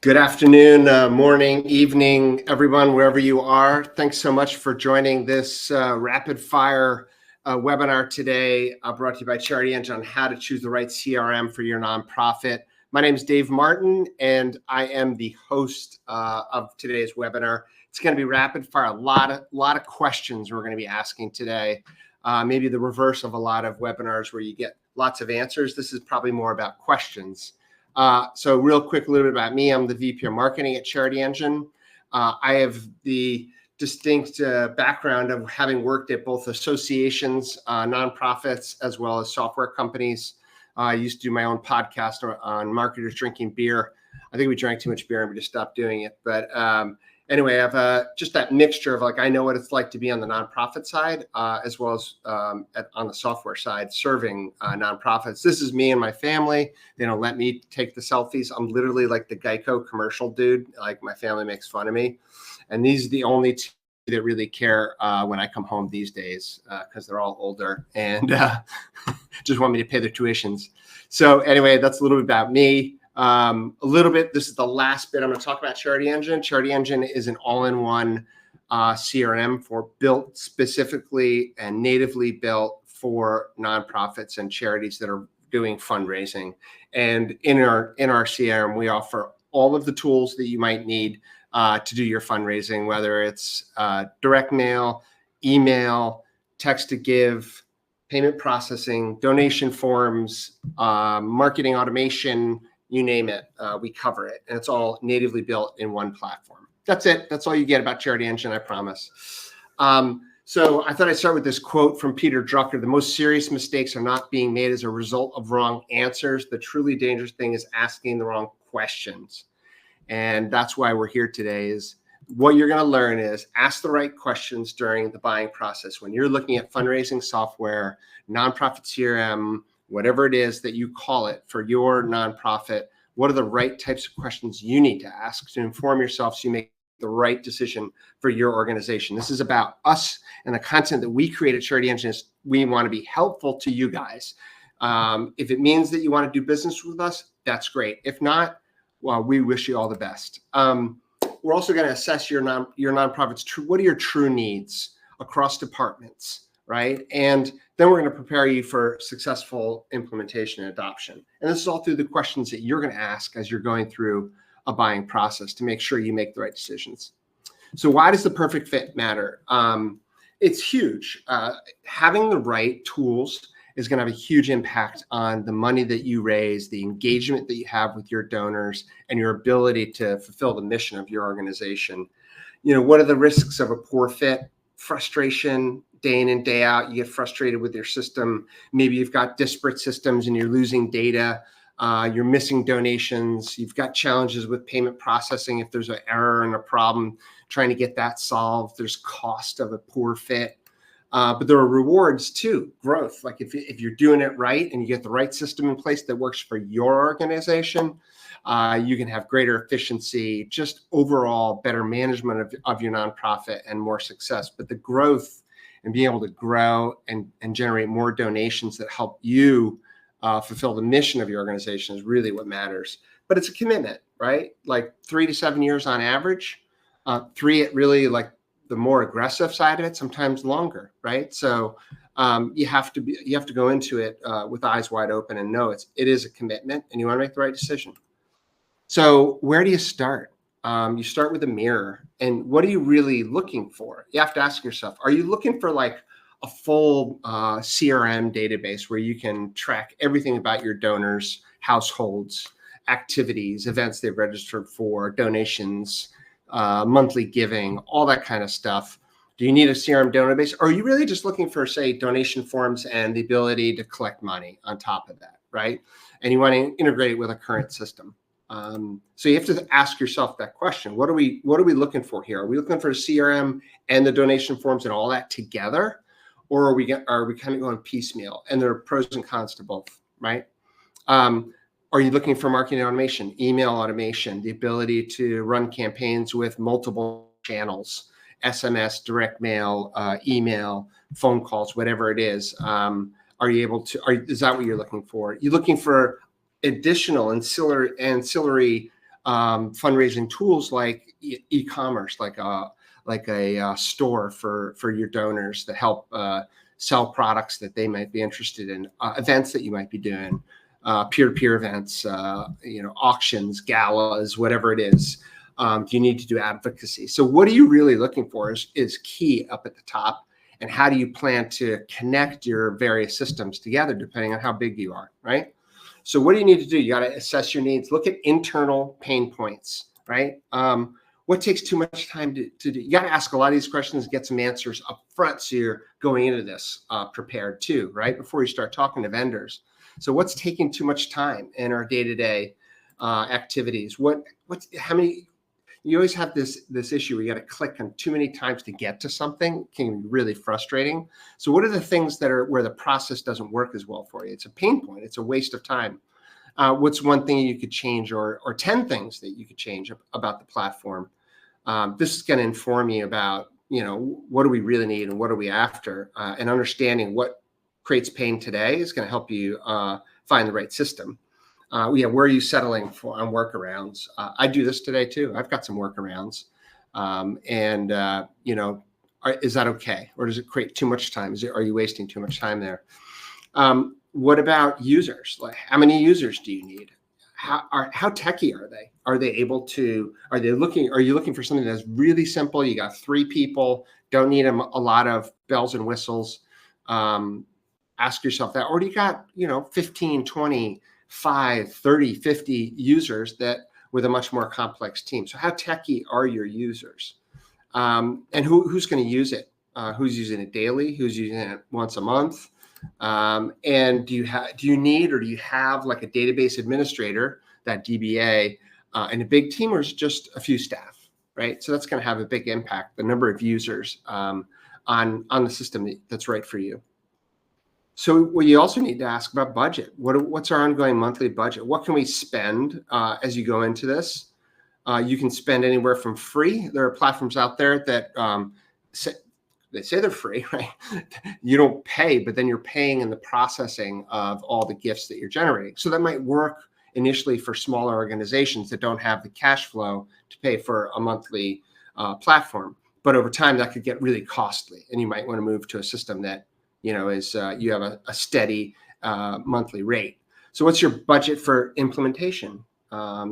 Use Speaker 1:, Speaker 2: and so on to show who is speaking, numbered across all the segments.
Speaker 1: Good afternoon, morning, evening, everyone, wherever you are. Thanks so much for joining this rapid fire webinar today, brought to you by CharityEngine on how to choose the right CRM for your nonprofit. My name is Dave Martin, and I am the host of today's webinar. It's going to be rapid fire, a lot of questions we're going to be asking today. Maybe the reverse of a lot of webinars where you get lots of answers. This is probably more about questions. So real quick, a little bit about me. I'm the VP of Marketing at CharityEngine. I have the distinct background of having worked at both associations, nonprofits, as well as software companies. I used to do my own podcast on marketers drinking beer. I think we drank too much beer and we just stopped doing it. But anyway, I have just that mixture of I know what it's like to be on the nonprofit side, as well as on the software side, serving nonprofits. This is me and my family. They don't let me take the selfies. I'm literally like the Geico commercial dude. Like, my family makes fun of me. And these are the only two that really care when I come home these days, because they're all older and just want me to pay their tuitions. So anyway, that's a little bit about me. This is the last bit I'm going to talk about CharityEngine. CharityEngine is an all-in-one CRM built specifically and natively built for nonprofits and charities that are doing fundraising. And in our CRM, we offer all of the tools that you might need to do your fundraising, whether it's direct mail, email, text to give, payment processing, donation forms, marketing automation, you name it, we cover it. And it's all natively built in one platform. That's it. That's all you get about CharityEngine, I promise. So I thought I'd start with this quote from Peter Drucker. The most serious mistakes are not being made as a result of wrong answers. The truly dangerous thing is asking the wrong questions. And that's why we're here today. Is what you're going to learn is ask the right questions during the buying process. When you're looking at fundraising software, nonprofit CRM, whatever it is that you call it for your nonprofit, what are the right types of questions you need to ask to inform yourself so you make the right decision for your organization. This is about us and the content that we create at CharityEngine. We want to be helpful to you guys. If it means that you want to do business with us, that's great. If not, well, we wish you all the best. We're also going to assess your nonprofit's what are your true needs across departments, right? And then we're going to prepare you for successful implementation and adoption. And this is all through the questions that you're going to ask as you're going through a buying process to make sure you make the right decisions. So why does the perfect fit matter? It's huge. Having the right tools is going to have a huge impact on the money that you raise, the engagement that you have with your donors, and your ability to fulfill the mission of your organization. What are the risks of a poor fit? Frustration, day in and day out. You get frustrated with your system. Maybe you've got disparate systems and you're losing data. You're missing donations. You've got challenges with payment processing. If there's an error and a problem, trying to get that solved. There's cost of a poor fit. But there are rewards too, growth. Like if you're doing it right and you get the right system in place that works for your organization, you can have greater efficiency, just overall better management of your nonprofit and more success. But the growth and being able to grow and generate more donations that help you fulfill the mission of your organization is really what matters. But it's a commitment, right? Like 3 to 7 years on average. 3 at really like the more aggressive side of it, sometimes longer, right? So you have to go into it with eyes wide open and know it is a commitment and you want to make the right decision. So where do you start? You start with a mirror, and what are you really looking for? You have to ask yourself, are you looking for like a full CRM database where you can track everything about your donors, households, activities, events they've registered for, donations, monthly giving, all that kind of stuff? Do you need a CRM donor base? Or are you really just looking for, say, donation forms and the ability to collect money on top of that, right? And you want to integrate it with a current system. So you have to ask yourself that question. What are we looking for here? Are we looking for a CRM and the donation forms and all that together? Or are we kind of going piecemeal? And there are pros and cons to both, right? Are you looking for marketing automation, email automation, the ability to run campaigns with multiple channels, SMS, direct mail, email, phone calls, whatever it is? Are you able to, is that what you're looking for? You're looking for additional ancillary fundraising tools like e-commerce, like a store for your donors that help sell products that they might be interested in, events that you might be doing, peer-to-peer events, auctions, galas, whatever it is. You need to do advocacy. So what are you really looking for is key up at the top. And how do you plan to connect your various systems together depending on how big you are, right? So what do you need to do? You got to assess your needs. Look at internal pain points, right? What takes too much time to do? You got to ask a lot of these questions, get some answers up front so you're going into this prepared too, right? Before you start talking to vendors. So what's taking too much time in our day-to-day activities? How many? You always have this issue where you got to click on too many times to get to something. It can be really frustrating. So what are the things that are where the process doesn't work as well for you? It's a pain point. It's a waste of time. What's one thing you could change, or 10 things that you could change about the platform? This is going to inform you about, what do we really need and what are we after, and understanding what creates pain today is going to help you find the right system. Where are you settling for on workarounds? I do this today too. I've got some workarounds, is that okay, or does it create too much time? Are you wasting too much time there? What about users? Like, how many users do you need? How techy are they? Are you looking for something that's really simple? You got 3 people, don't need a lot of bells and whistles. Ask yourself that. Or do you got, 15, 20, 5, 30, 50 users that with a much more complex team? So how techy are your users? And who's going to use it? Who's using it daily? Who's using it once a month? And do you need, or do you have like a database administrator, that DBA, and a big team, or is it just a few staff, right? So that's going to have a big impact, the number of users on the system that's right for you. So what you also need to ask about budget. What's our ongoing monthly budget? What can we spend as you go into this? You can spend anywhere from free. There are platforms out there that they say they're free, right? You don't pay, but then you're paying in the processing of all the gifts that you're generating. So that might work initially for smaller organizations that don't have the cash flow to pay for a monthly platform. But over time, that could get really costly, and you might want to move to a system that is you have a steady monthly rate. So what's your budget for implementation?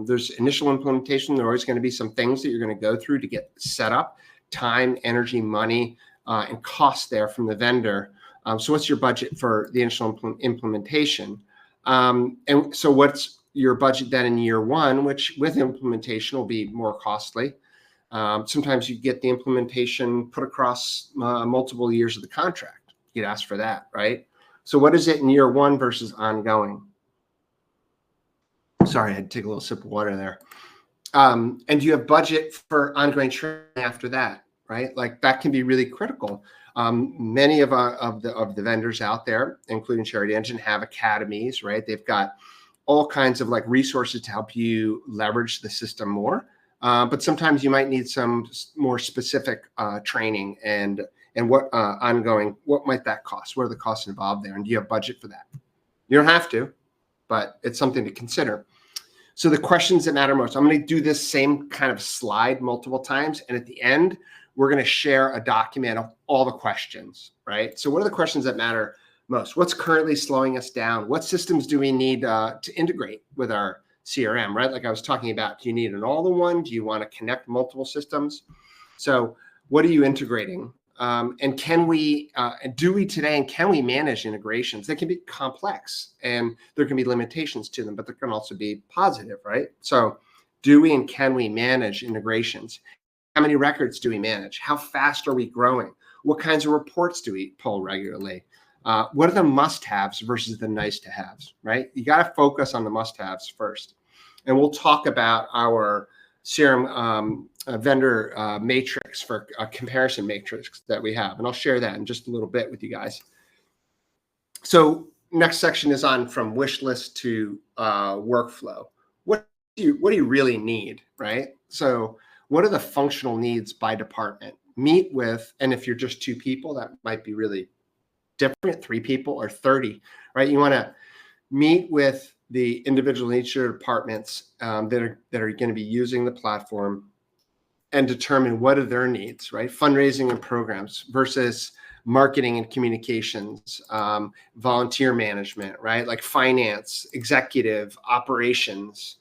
Speaker 1: There's initial implementation. There are always going to be some things that you're going to go through to get set up, time, energy, money, and cost there from the vendor. So what's your budget for the initial implementation? And so what's your budget then in year 1, which with implementation will be more costly. Sometimes you get the implementation put across multiple years of the contract. You'd ask for that, right? So what is it in year 1 versus ongoing? Sorry, I had to take a little sip of water there. And do you have budget for ongoing training after that, right? Like that can be really critical. Many of the vendors out there, including CharityEngine, have academies, right? They've got all kinds of like resources to help you leverage the system more. But sometimes you might need some more specific training and what ongoing, what might that cost? What are the costs involved there? And do you have budget for that? You don't have to, but it's something to consider. So the questions that matter most, I'm going to do this same kind of slide multiple times. And at the end, we're going to share a document of all the questions, right? So what are the questions that matter most? What's currently slowing us down? What systems do we need to integrate with our CRM, right? Like I was talking about, do you need an all-in-one? Do you want to connect multiple systems? So what are you integrating? And can we, do we today, and can we manage integrations? They can be complex and there can be limitations to them, but there can also be positive, right? So do we and can we manage integrations? How many records do we manage? How fast are we growing? What kinds of reports do we pull regularly? What are the must-haves versus the nice-to-haves, right? You got to focus on the must-haves first. And we'll talk about our CRM vendor matrix, for a comparison matrix that we have. And I'll share that in just a little bit with you guys. So next section is on from wish list to workflow. What do you really need, right? So what are the functional needs by department? Meet with, and if you're just 2 people, that might be really different, 3 people or 30, right? You want to meet with the individual in each of your departments that are going to be using the platform, and determine what are their needs, right? Fundraising and programs versus marketing and communications, volunteer management, right? Like finance, executive, operations.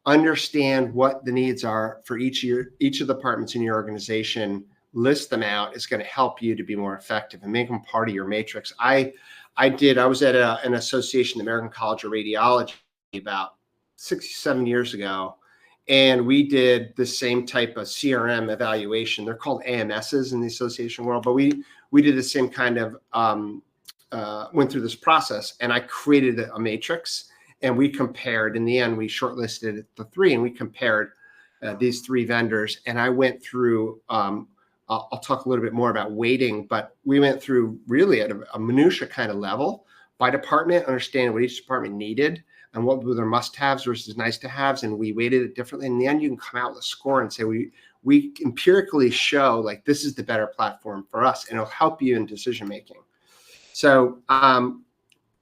Speaker 1: Understand what the needs are for each of the departments in your organization. List them out. It's going to help you to be more effective and make them part of your matrix. I was at an association, the American College of Radiology, about 6-7 years ago. And we did the same type of CRM evaluation. They're called AMSs in the association world, but we did the same kind of, went through this process, and I created a matrix, and we compared. In the end, we shortlisted the 3, and we compared these 3 vendors. And I went through, I'll talk a little bit more about weighting, but we went through really at a minutia kind of level by department, understanding what each department needed and what were their must-haves versus nice-to-haves, and we weighted it differently. In the end, you can come out with a score and say, we empirically show like this is the better platform for us, and it'll help you in decision-making. So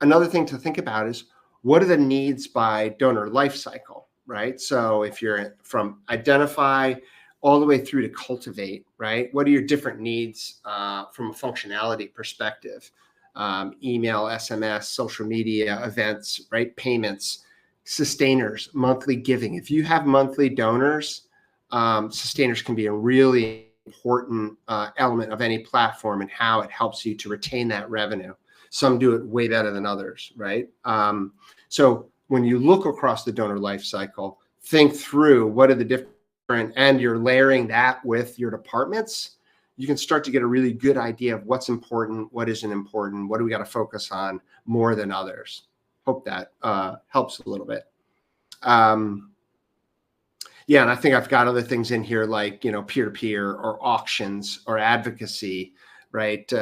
Speaker 1: another thing to think about is, what are the needs by donor life cycle, right? So if you're from identify all the way through to cultivate, right? What are your different needs from a functionality perspective? Email, SMS, social media, events, right? Payments, sustainers, monthly giving. If you have monthly donors, sustainers can be a really important element of any platform and how it helps you to retain that revenue. Some do it way better than others, right? So when you look across the donor life cycle, think through what are the different, and you're layering that with your departments, you can start to get a really good idea of what's important, what isn't important, what do we got to focus on more than others. Hope that helps a little bit. Yeah, and I think I've got other things in here like, peer-to-peer or auctions or advocacy, right?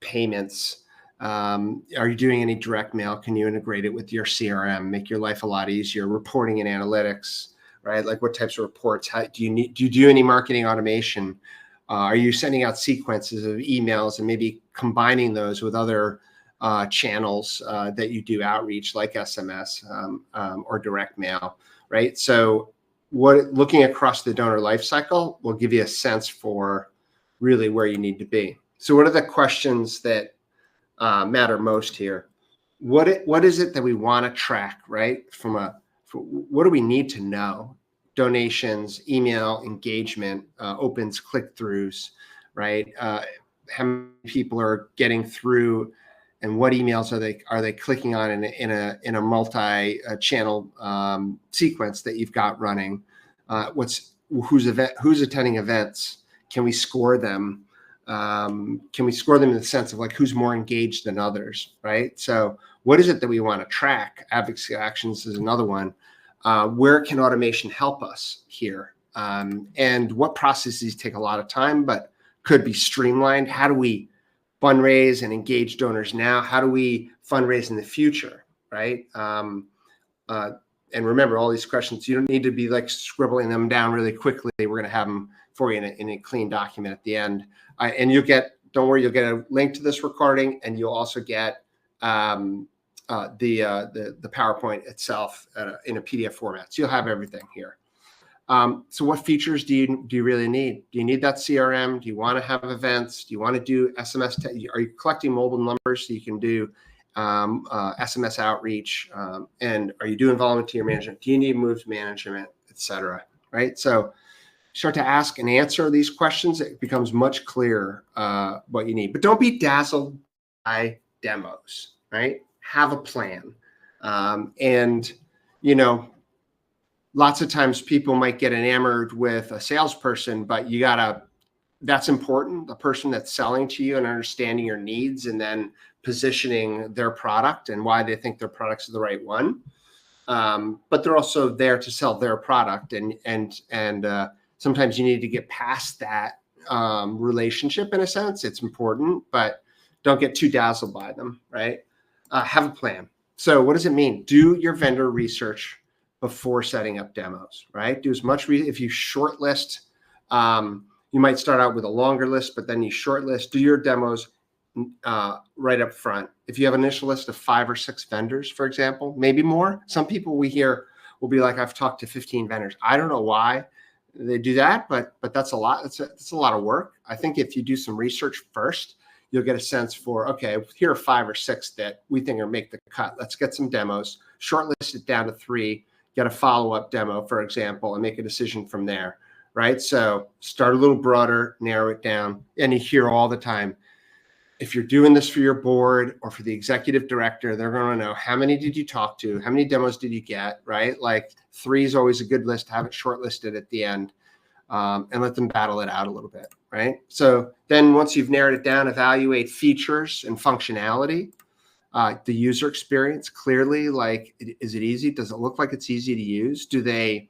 Speaker 1: Payments. Are you doing any direct mail? Can you integrate it with your CRM, make your life a lot easier? Reporting and analytics, right? Like what types of reports? Do you do any marketing automation? Are you sending out sequences of emails and maybe combining those with other channels that you do outreach, like SMS or direct mail, right? So looking across the donor life cycle will give you a sense for really where you need to be. So what are the questions that matter most here? What is it that we want to track, right? What do we need to know? Donations, email, engagement, opens, click-throughs, right? How many people are getting through, and what emails are they clicking on in a multi-channel sequence that you've got running? Who's attending events? Can we score them? Can we score them in the sense of like who's more engaged than others, right? So what is it that we want to track? Advocacy actions is another one. Where can automation help us here? And what processes take a lot of time but could be streamlined? How do we fundraise and engage donors now? How do we fundraise in the future, right? And remember, all these questions, you don't need to be like scribbling them down really quickly. We're going to have them for you in a clean document at the end. And don't worry, you'll get a link to this recording, and you'll also get the PowerPoint itself in a PDF format. So you'll have everything here. So what features do you really need? Do you need that CRM? Do you want to have events? Do you want to do SMS? Are you collecting mobile numbers so you can do SMS outreach? And are you doing volunteer management? Do you need moves management, et cetera? Right? So start to ask and answer these questions. It becomes much clearer what you need. But don't be dazzled by demos, right? Have a plan. And, lots of times people might get enamored with a salesperson, but that's important. The person that's selling to you and understanding your needs and then positioning their product and why they think their product's the right one. But they're also there to sell their product. And sometimes you need to get past that relationship in a sense. It's important, but don't get too dazzled by them, right? Have a plan. So what does it mean? Do your vendor research before setting up demos, right? Do as much if you shortlist, you might start out with a longer list, but then you shortlist, do your demos right up front. If you have an initial list of 5 or 6 vendors, for example, maybe more. Some people we hear will be like, I've talked to 15 vendors. I don't know why they do that, but that's a lot. It's a lot of work. I think if you do some research first, you'll get a sense for, okay, here are 5 or 6 that we think are make the cut. Let's get some demos, shortlist it down to 3, get a follow-up demo, for example, and make a decision from there, right? So start a little broader, narrow it down. And you hear all the time, if you're doing this for your board or for the executive director, they're going to know, how many did you talk to? How many demos did you get, right? Like 3 is always a good list to have it shortlisted at the end, and let them battle it out a little bit, right? So then once you've narrowed it down, evaluate features and functionality, the user experience clearly, like, is it easy? Does it look like it's easy to use? Do they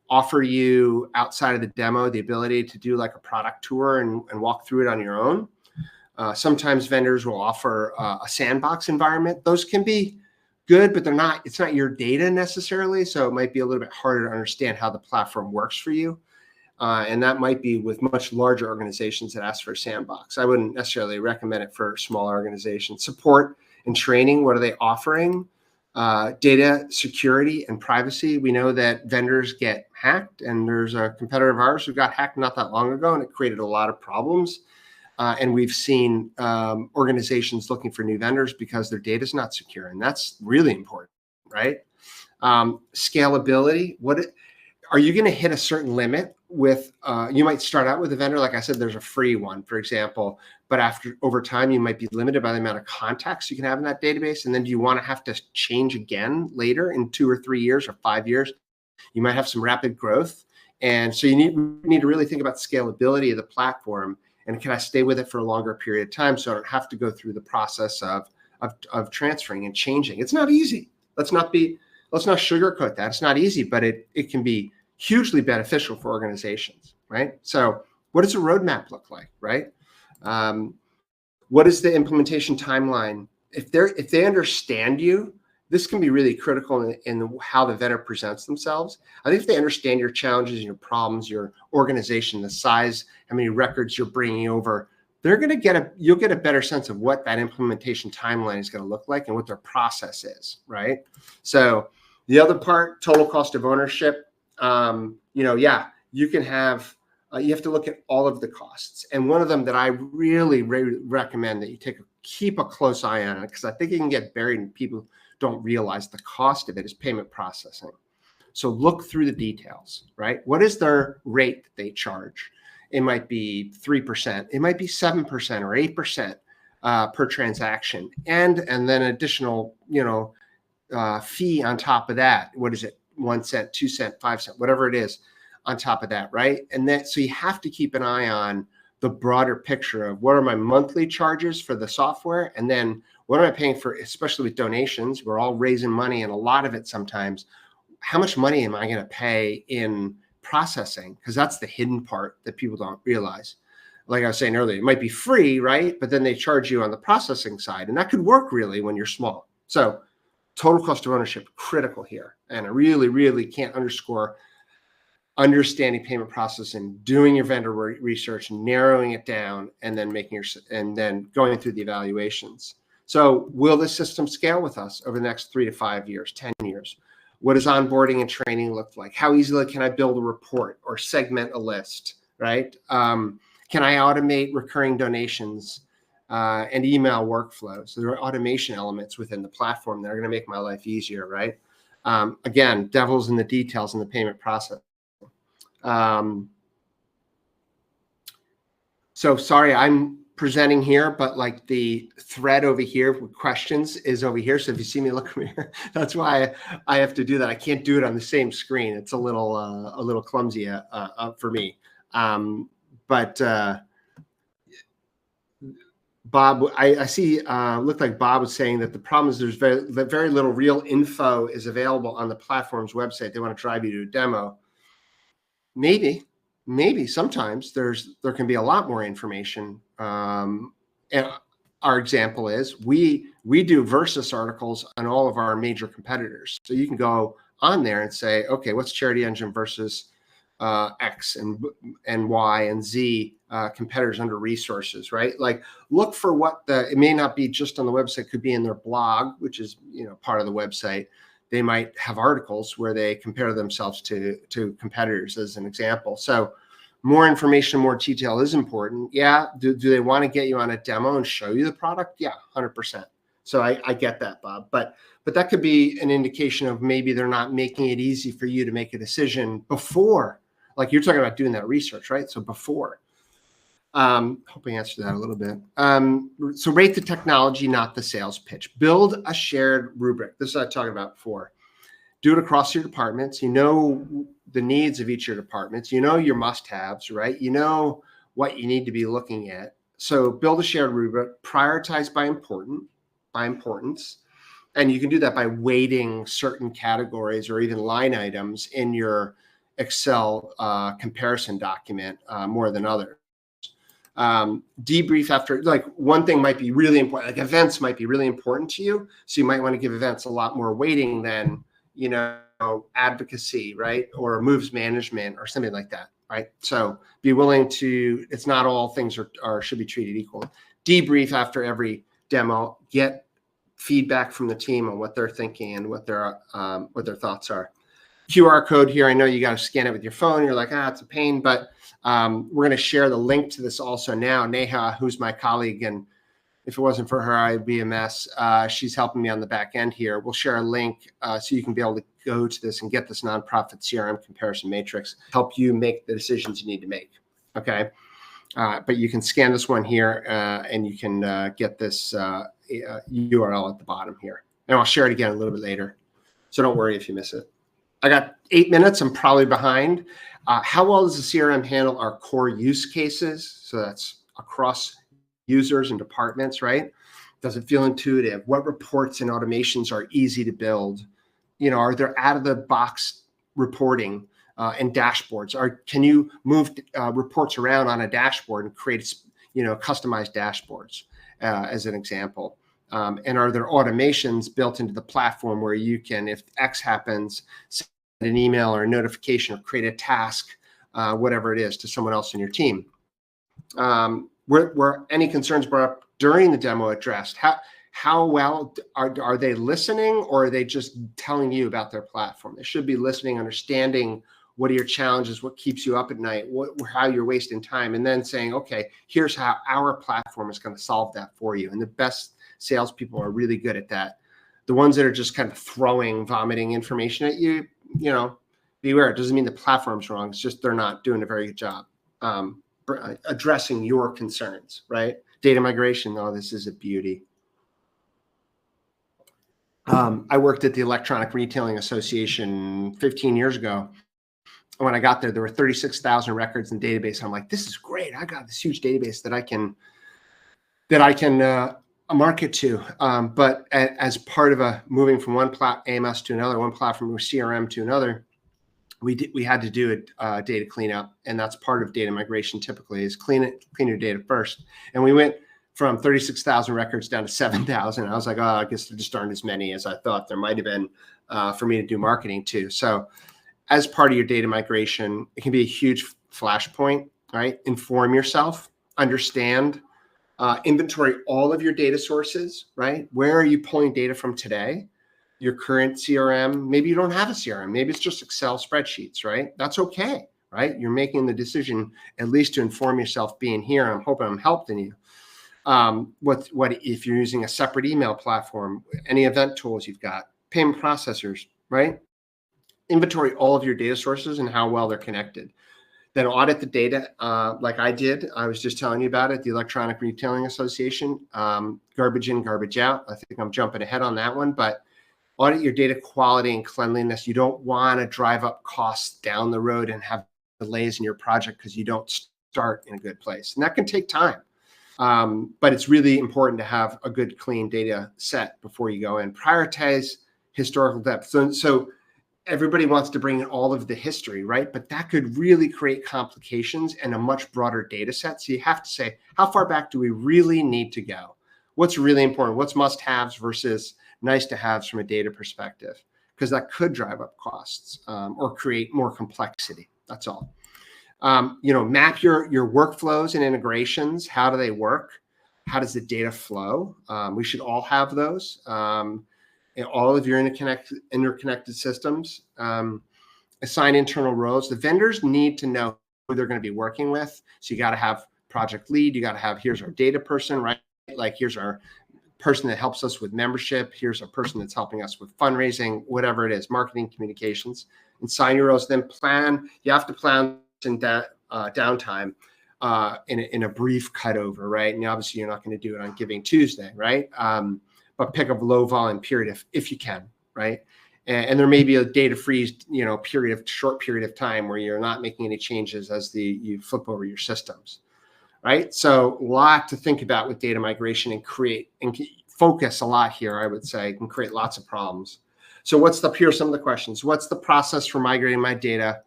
Speaker 1: offer you outside of the demo the ability to do like a product tour and walk through it on your own? Sometimes vendors will offer a sandbox environment. Those can be good, but it's not your data necessarily. So it might be a little bit harder to understand how the platform works for you. And that might be with much larger organizations that ask for a sandbox. I wouldn't necessarily recommend it for smaller organizations. Support and training, what are they offering? Data security and privacy. We know that vendors get hacked, and there's a competitor of ours who got hacked not that long ago, and it created a lot of problems. And we've seen organizations looking for new vendors because their data is not secure, and that's really important, right? Scalability. Are you going to hit a certain limit with? You might start out with a vendor, like I said, there's a free one, for example, but over time you might be limited by the amount of contacts you can have in that database, and then do you want to have to change again later in 2 or 3 years or 5 years? You might have some rapid growth, and so you need to really think about scalability of the platform. And can I stay with it for a longer period of time so I don't have to go through the process of transferring and changing? It's not easy. Let's not sugarcoat that. It's not easy, but it can be hugely beneficial for organizations, right? So what does a roadmap look like, right? What is the implementation timeline? If they understand you, this can be really critical in how the vendor presents themselves. I think if they understand your challenges and your problems, your organization, the size, how many records you're bringing over, you'll get a better sense of what that implementation timeline is going to look like and what their process is, right? So the other part, total cost of ownership, you can have, you have to look at all of the costs. And one of them that I really recommend that you keep a close eye on it, because I think it can get buried and people don't realize the cost of it, is payment processing. So look through the details, right? What is their rate that they charge? It might be 3%. It might be 7% or 8% per transaction. And then additional, fee on top of that. What is it? 1 cent, 2 cent, 5 cent, whatever it is on top of that, right? So you have to keep an eye on the broader picture of what are my monthly charges for the software, and then what am I paying for, especially with donations. We're all raising money, and a lot of it sometimes, how much money am I going to pay in processing? Because that's the hidden part that people don't realize. Like I was saying earlier, it might be free, right? But then they charge you on the processing side, and that could work really when you're small. So total cost of ownership, critical here. And I really, really can't underscore understanding payment processing, doing your vendor research, narrowing it down, and then going through the evaluations. So will this system scale with us over the next 3 to 5 years, 10 years? What does onboarding and training look like? How easily can I build a report or segment a list, right? Can I automate recurring donations and email workflows? So there are automation elements within the platform that are going to make my life easier, right? Again, devil's in the details in the payment process. So sorry, I'm presenting here, but like the thread over here with questions is over here. So if you see me look over here, that's why I have to do that. I can't do it on the same screen. It's a little clumsy for me. But Bob, I see, looked like Bob was saying that the problem is there's very little real info is available on the platform's website. They want to drive you to a demo. Maybe sometimes there can be a lot more information. And our example is we do versus articles on all of our major competitors. So you can go on there and say, okay, what's CharityEngine versus X and Y and Z competitors under resources, right? Like look for what it may not be just on the website, could be in their blog, which is, part of the website. They might have articles where they compare themselves to competitors as an example. So more information, more detail is important. Yeah. Do they want to get you on a demo and show you the product? Yeah, 100%. So I get that, Bob. But that could be an indication of maybe they're not making it easy for you to make a decision before. Like you're talking about doing that research, right? So before. Hope I answered that a little bit. So rate the technology, not the sales pitch. Build a shared rubric. This is what I talked about before. Do it across your departments. You know the needs of each of your departments. You know your must-haves, right? You know what you need to be looking at. So build a shared rubric. Prioritize by importance. And you can do that by weighting certain categories or even line items in your Excel comparison document more than others. Debrief after, like one thing might be really important, like events might be really important to you. So you might want to give events a lot more weighting than, advocacy, right? Or moves management or something like that, right? So be willing to, it's not all things are should be treated equal. Debrief after every demo, get feedback from the team on what they're thinking and what their thoughts are. QR code here. I know you got to scan it with your phone. You're like, it's a pain, but we're going to share the link to this also now. Neha, who's my colleague, and if it wasn't for her, I'd be a mess. She's helping me on the back end here. We'll share a link so you can be able to go to this and get this nonprofit CRM comparison matrix, help you make the decisions you need to make. Okay. But you can scan this one here and you can get this URL at the bottom here. And I'll share it again a little bit later. So don't worry if you miss it. I got 8 minutes. I'm probably behind. How well does the CRM handle our core use cases? So that's across users and departments, right? Does it feel intuitive? What reports and automations are easy to build? Are there out of the box reporting and dashboards? Can you move reports around on a dashboard and create, customized dashboards as an example? And are there automations built into the platform where you can, if X happens, send an email or a notification or create a task, whatever it is, to someone else in your team? Were any concerns brought up during the demo addressed? How well are they listening, or are they just telling you about their platform? They should be listening, understanding what are your challenges, what keeps you up at night, how you're wasting time, and then saying, okay, here's how our platform is going to solve that for you. And the best salespeople are really good at that. The ones that are just kind of vomiting information at you, beware. It doesn't mean the platform's wrong. It's just they're not doing a very good job addressing your concerns, right? Data migration, this is a beauty. I worked at the Electronic Retailing Association 15 years ago. When I got there, there were 36,000 records in database. I'm like, this is great. I got this huge database that I can market to. But as part of moving from one AMS to another, one platform or CRM to another, we had to do a data cleanup, and that's part of data migration. Typically, is clean your data first. And we went from 36,000 records down to 7,000. I was like, I guess there just aren't as many as I thought there might have been for me to do marketing to. So, as part of your data migration, it can be a huge flashpoint. Right? Inform yourself, understand, inventory all of your data sources. Right? Where are you pulling data from today? Your current CRM, maybe you don't have a CRM. Maybe it's just Excel spreadsheets, right? That's okay, right? You're making the decision at least to inform yourself being here. I'm hoping I'm helping you. What if you're using a separate email platform, any event tools you've got, payment processors, right? Inventory all of your data sources and how well they're connected. Then audit the data like I did. I was just telling you about it, the Electronic Retailing Association. Garbage in, garbage out. I think I'm jumping ahead on that one, but audit your data quality and cleanliness. You don't want to drive up costs down the road and have delays in your project because you don't start in a good place. And that can take time. But it's really important to have a good, clean data set before you go in. Prioritize historical depth. So everybody wants to bring in all of the history, right? But that could really create complications and a much broader data set. So you have to say, how far back do we really need to go? What's really important? What's must-haves versus nice-to-haves from a data perspective? Because that could drive up costs or create more complexity. That's all. Map your workflows and integrations. How do they work? How does the data flow? We should all have those. In all of your interconnected systems. Assign internal roles. The vendors need to know who they're going to be working with. So you got to have project lead. You got to have, here's our data person, right? Like here's our person that helps us with membership. Here's a person that's helping us with fundraising, whatever it is, marketing, communications, and sign your roles. Then plan. You have to plan in downtime in a brief cutover, right? And obviously you're not going to do it on Giving Tuesday, right? But pick up a low volume period if you can, right? And there may be a data freeze, short period of time where you're not making any changes as you flip over your systems, right? So a lot to think about with data migration and create and focus a lot here, I would say, can create lots of problems. So here are some of the questions. What's the process for migrating my data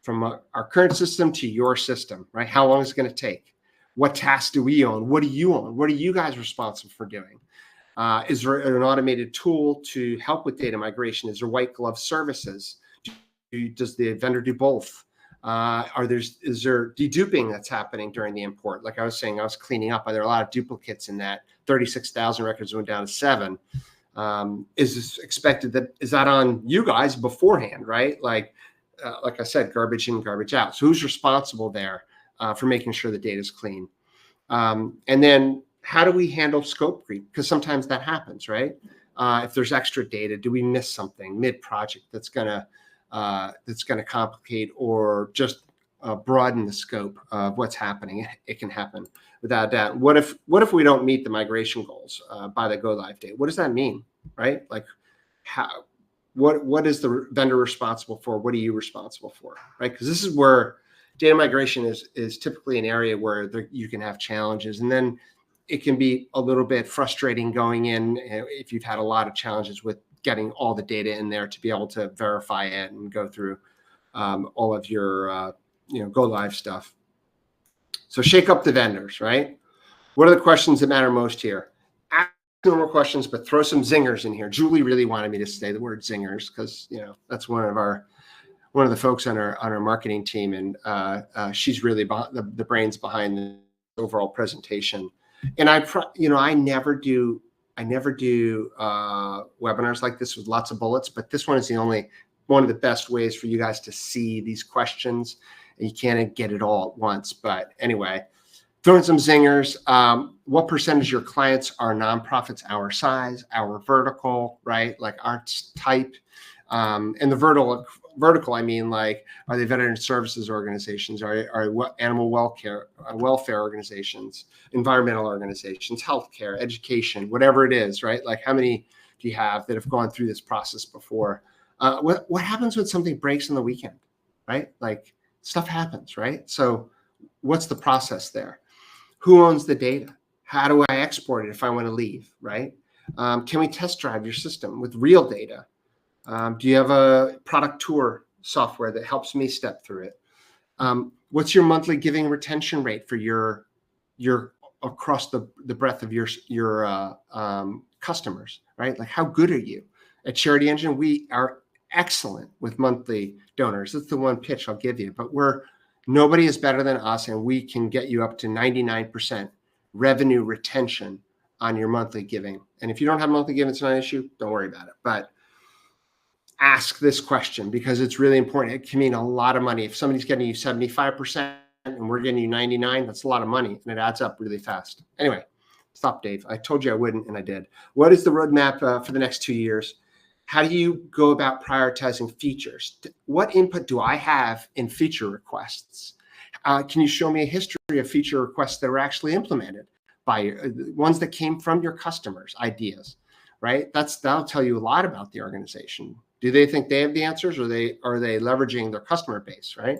Speaker 1: from our current system to your system, right? How long is it going to take? What tasks do we own? What do you own? What are you guys responsible for doing? Is there an automated tool to help with data migration? Is there white glove services? Does the vendor do both? Is there deduping that's happening during the import? Like I was saying, I was cleaning up. Are there a lot of duplicates in that? 36,000 records went down to 7. Is this expected is that on you guys beforehand, right? Like I said, garbage in, garbage out. So who's responsible there for making sure the data is clean? And then how do we handle scope creep? Because sometimes that happens, right? If there's extra data, do we miss something mid-project that's gonna complicate or just broaden the scope of what's happening? It can happen without doubt. What if we don't meet the migration goals by the go live date? What does that mean, right? Like what is the vendor responsible for? What are you responsible for, right? Because this is where data migration is typically an area where you can have challenges, and then it can be a little bit frustrating going in if you've had a lot of challenges with getting all the data in there to be able to verify it and go through all of your go live stuff. So shake up the vendors, right? What are the questions that matter most here? Ask normal questions, but throw some zingers in here. Julie really wanted me to say the word zingers because that's one of the folks on our marketing team, and she's really the brains behind the overall presentation. And I never do webinars like this with lots of bullets, but this one is one of the best ways for you guys to see these questions. And you can't get it all at once, but anyway, throwing some zingers. What percentage of your clients are nonprofits our size, our vertical, right? Like our type, and the vertical, I mean, like, are they veteran services organizations? Are animal welfare organizations, environmental organizations, healthcare, education, whatever it is, right? Like, how many do you have that have gone through this process before? What happens when something breaks on the weekend, right? Like, stuff happens, right? So what's the process there? Who owns the data? How do I export it if I want to leave, right? Can we test drive your system with real data? Do you have a product tour software that helps me step through it? What's your monthly giving retention rate for your across the breadth of your customers, right? Like, how good are you? At CharityEngine, we are excellent with monthly donors. That's the one pitch I'll give you, but nobody is better than us, and we can get you up to 99% revenue retention on your monthly giving. And if you don't have monthly giving, it's not an issue. Don't worry about it. But ask this question because it's really important. It can mean a lot of money. If somebody's getting you 75% and we're getting you 99, that's a lot of money, and it adds up really fast. Anyway, stop, Dave. I told you I wouldn't, and I did. What is the roadmap for the next 2 years? How do you go about prioritizing features? What input do I have in feature requests? Can you show me a history of feature requests that were actually implemented by ones that came from your customers' ideas, right? That'll tell you a lot about the organization. Do they think they have the answers, or are they leveraging their customer base, right?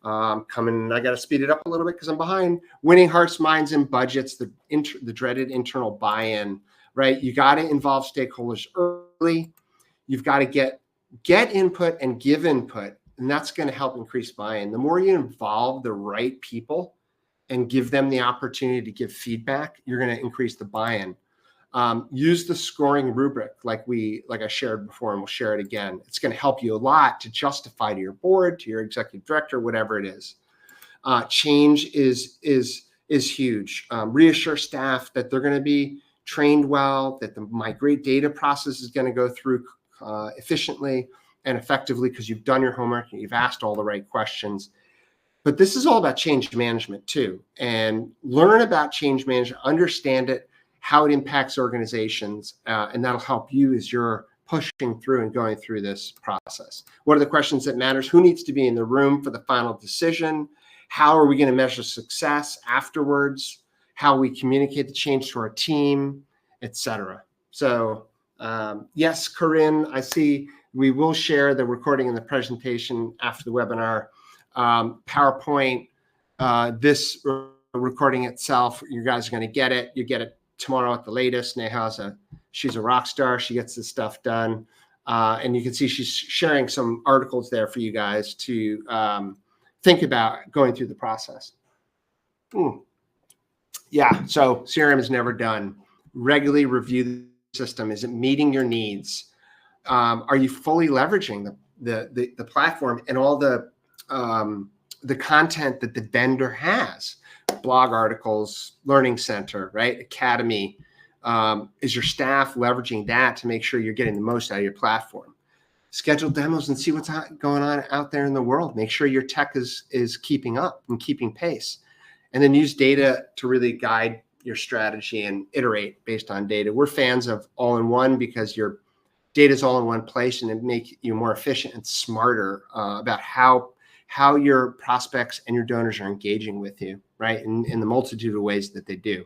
Speaker 1: I got to speed it up a little bit because I'm behind. Winning hearts, minds, and budgets, the dreaded internal buy-in, right? You got to involve stakeholders early. You've got to get input and give input, and that's going to help increase buy-in. The more you involve the right people and give them the opportunity to give feedback, you're going to increase the buy-in. Use the scoring rubric like I shared before, and we'll share it again. It's going to help you a lot to justify to your board, to your executive director, whatever it is. Change is huge. Reassure staff that they're going to be trained well, that the migrate data process is going to go through efficiently and effectively because you've done your homework and you've asked all the right questions. But this is all about change management too. And learn about change management, understand it, how it impacts organizations, and that'll help you as you're pushing through and going through this process. What are the questions that matters? Who needs to be in the room for the final decision? How are we going to measure success afterwards? How we communicate the change to our team, etc. So yes, Corinne, I see we will share the recording and the presentation after the webinar. PowerPoint, this recording itself, you guys are going to get it. You get it tomorrow at the latest. She's a rock star. She gets this stuff done. And you can see she's sharing some articles there for you guys to think about going through the process. Yeah, so CRM is never done. Regularly review the system. Is it meeting your needs? Are you fully leveraging the platform and all the content that the vendor has? Blog articles, learning center, right? Academy. Is your staff leveraging that to make sure you're getting the most out of your platform? Schedule demos and see what's going on out there in the world. Make sure your tech is keeping up and keeping pace. And then use data to really guide your strategy and iterate based on data. We're fans of all-in-one because your data is all in one place and it makes you more efficient and smarter about how your prospects and your donors are engaging with you, right? In the multitude of ways that they do.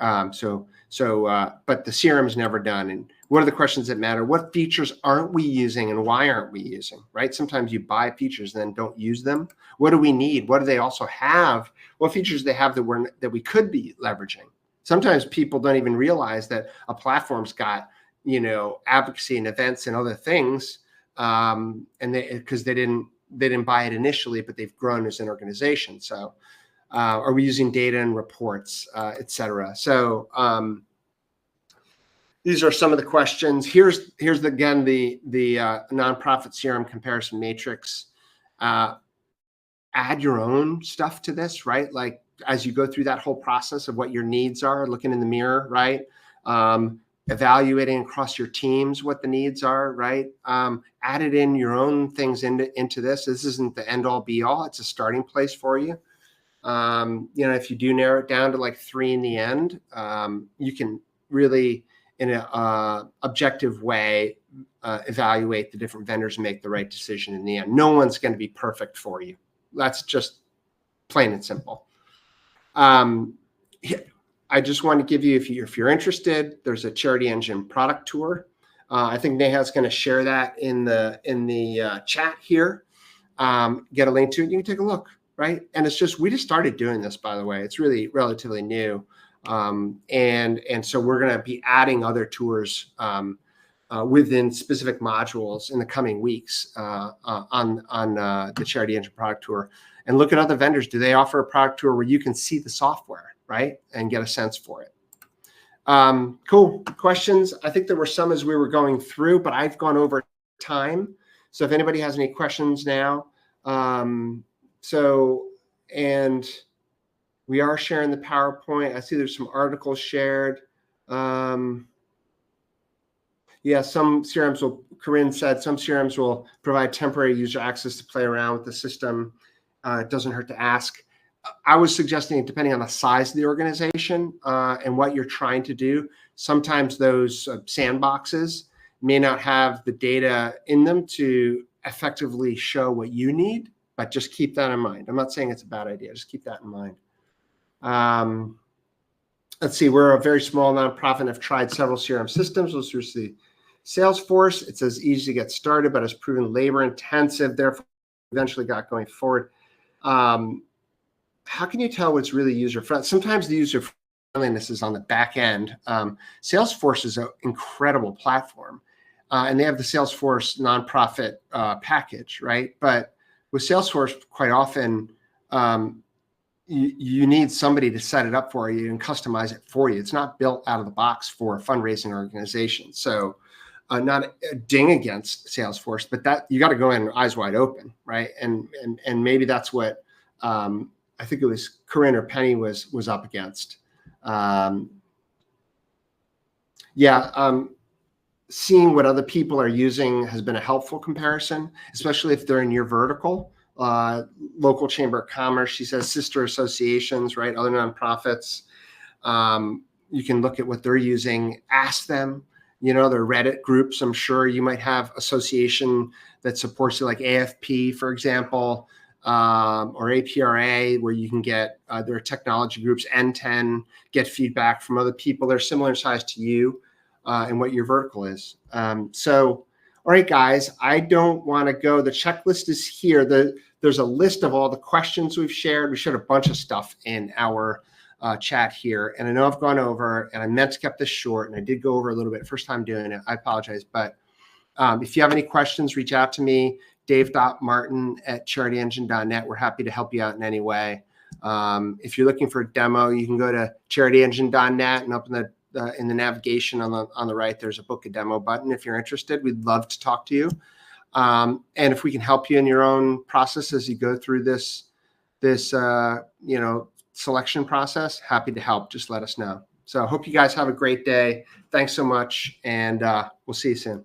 Speaker 1: But the CRM is never done. And what are the questions that matter? What features aren't we using and why aren't we using, right? Sometimes you buy features and then don't use them. What do we need? What do they also have? What features do they have that we could be leveraging? Sometimes people don't even realize that a platform's got, advocacy and events and other things, and because they didn't buy it initially, but they've grown as an organization. So are we using data and reports, et cetera? So these are some of the questions. Here's again the nonprofit CRM comparison matrix. Add your own stuff to this, right? Like as you go through that whole process of what your needs are, looking in the mirror, right? Evaluating across your teams what the needs are, right? Added in your own things into this. This isn't the end all be all. It's a starting place for you. If you do narrow it down to like 3 in the end, you can really, in an objective way, evaluate the different vendors and make the right decision in the end. No one's going to be perfect for you. That's just plain and simple. I just want to give you, if you're interested, there's a CharityEngine product tour. I think Neha's going to share that in the chat here. Get a link to it. You can take a look, right? And we just started doing this, by the way. It's really relatively new, and so we're going to be adding other tours within specific modules in the coming weeks on the CharityEngine product tour. And look at other vendors. Do they offer a product tour where you can see the software, right, and get a sense for it? Cool. Questions? I think there were some as we were going through, but I've gone over time. So if anybody has any questions now, and we are sharing the PowerPoint. I see there's some articles shared. Yeah, some CRMs will, Corinne said, some CRMs will provide temporary user access to play around with the system. It doesn't hurt to ask. I was suggesting, depending on the size of the organization and what you're trying to do, sometimes those sandboxes may not have the data in them to effectively show what you need, but just keep that in mind. I'm not saying it's a bad idea. Just keep that in mind. Let's see. We're a very small nonprofit and have tried several CRM systems. Let's see. Salesforce, it says easy to get started, but has proven labor intensive. Therefore, eventually got going forward. How can you tell what's really user friendly? Sometimes the user friendliness is on the back end. Salesforce is an incredible platform, and they have the Salesforce nonprofit package, right? But with Salesforce, quite often, you need somebody to set it up for you and customize it for you. It's not built out of the box for a fundraising organization. So not a ding against Salesforce, but that you got to go in eyes wide open, right? And maybe that's what I think it was Corinne or Penny was up against. Seeing what other people are using has been a helpful comparison, especially if they're in your vertical. Local Chamber of Commerce, she says, sister associations, right? Other nonprofits. You can look at what they're using, ask them, their Reddit groups. I'm sure you might have association that supports you, like AFP, for example, or APRA, where you can get their technology groups, N10, get feedback from other people that are similar in size to you and what your vertical is. All right, guys, I don't want to go. The checklist is here. There's a list of all the questions we've shared. We shared a bunch of stuff in our chat here. And I know I've gone over, and I meant to keep this short, and I did go over a little bit first time doing it. I apologize. But if you have any questions, reach out to me, dave.martin@charityengine.net. We're happy to help you out in any way. If you're looking for a demo, you can go to charityengine.net, and up in the navigation on the right, there's a book a demo button. If you're interested, we'd love to talk to you. And if we can help you in your own process as you go through this selection process, happy to help. Just let us know. So I hope you guys have a great day. Thanks so much, and we'll see you soon.